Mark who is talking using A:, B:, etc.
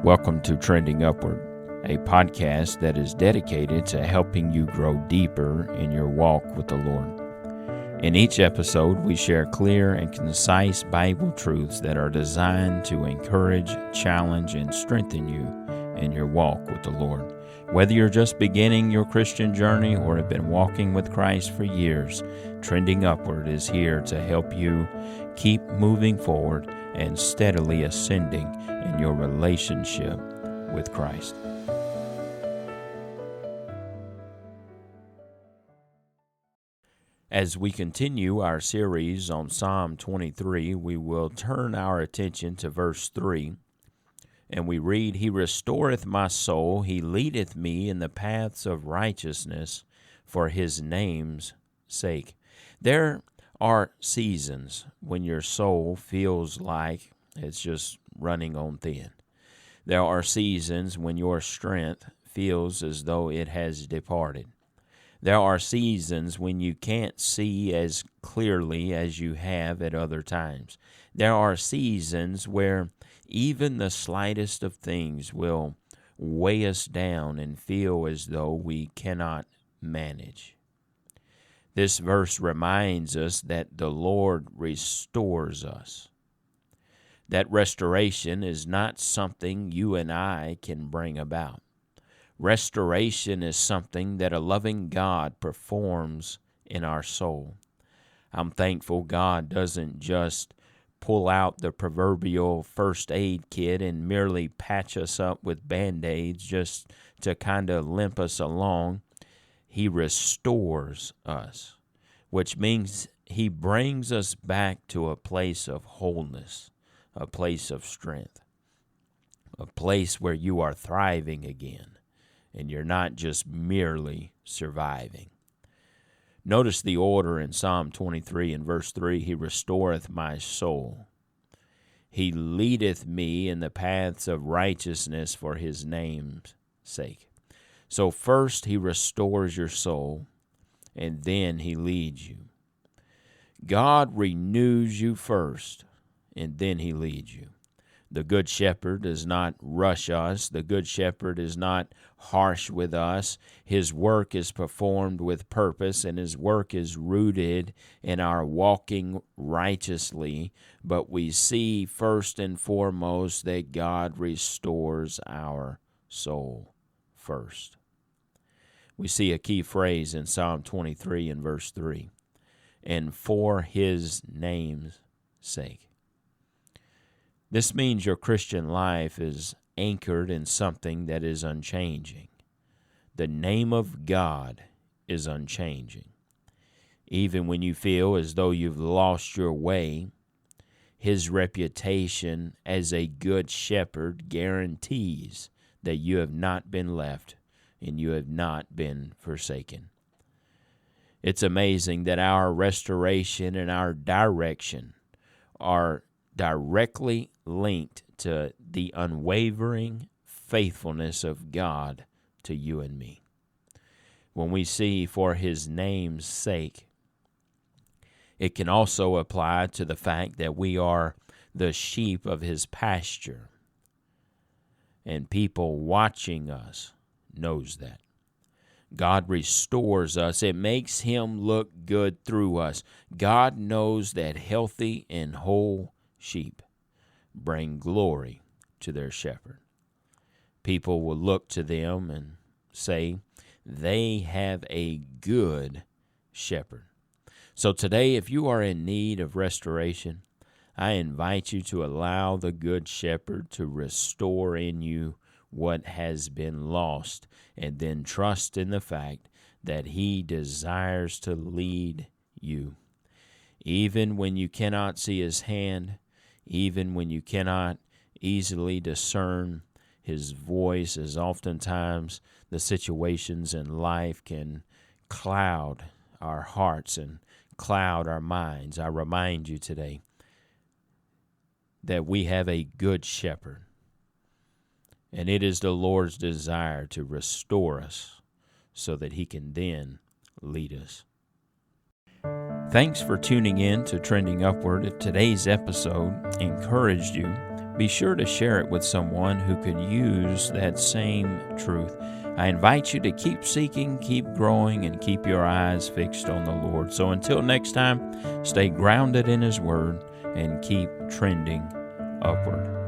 A: Welcome to Trending Upward, a podcast that is dedicated to helping you grow deeper in your walk with the Lord. In each episode, we share clear and concise Bible truths that are designed to encourage, challenge, and strengthen you in your walk with the Lord. Whether you're just beginning your Christian journey or have been walking with Christ for years, Trending Upward is here to help you keep moving forward and steadily ascending in your relationship with Christ. As we continue our series on Psalm 23, we will turn our attention to verse 3, and we read, "He restoreth my soul, he leadeth me in the paths of righteousness for his name's sake." There are seasons when your soul feels like it's just running on thin. There are seasons when your strength feels as though it has departed. There are seasons when you can't see as clearly as you have at other times. There are seasons where even the slightest of things will weigh us down and feel as though we cannot manage. This verse reminds us that the Lord restores us. That restoration is not something you and I can bring about. Restoration is something that a loving God performs in our soul. I'm thankful God doesn't just pull out the proverbial first aid kit and merely patch us up with Band-Aids just to kind of limp us along. He restores us, which means He brings us back to a place of wholeness, a place of strength, a place where you are thriving again, and you're not just merely surviving. Notice the order in Psalm 23 and verse 3, "He restoreth my soul. He leadeth me in the paths of righteousness for his name's sake." So first He restores your soul, and then He leads you. God renews you first, and then He leads you. The Good Shepherd does not rush us. The Good Shepherd is not harsh with us. His work is performed with purpose, and His work is rooted in our walking righteously. But we see first and foremost that God restores our soul first. We see a key phrase in Psalm 23 and verse 3, "and for his name's sake." This means your Christian life is anchored in something that is unchanging. The name of God is unchanging. Even when you feel as though you've lost your way, His reputation as a good shepherd guarantees that you have not been left and you have not been forsaken. It's amazing that our restoration and our direction are directly linked to the unwavering faithfulness of God to you and me. When we see for His name's sake, it can also apply to the fact that we are the sheep of His pasture, and people watching us knows that. God restores us. It makes Him look good through us. God knows that healthy and whole sheep bring glory to their shepherd. People will look to them and say, they have a good shepherd. So today, if you are in need of restoration, I invite you to allow the Good Shepherd to restore in you what has been lost, and then trust in the fact that He desires to lead you. Even when you cannot see His hand, even when you cannot easily discern His voice, as oftentimes the situations in life can cloud our hearts and cloud our minds, I remind you today that we have a good shepherd. And it is the Lord's desire to restore us so that He can then lead us. Thanks for tuning in to Trending Upward. If today's episode encouraged you, be sure to share it with someone who could use that same truth. I invite you to keep seeking, keep growing, and keep your eyes fixed on the Lord. So until next time, stay grounded in His Word and keep trending upward.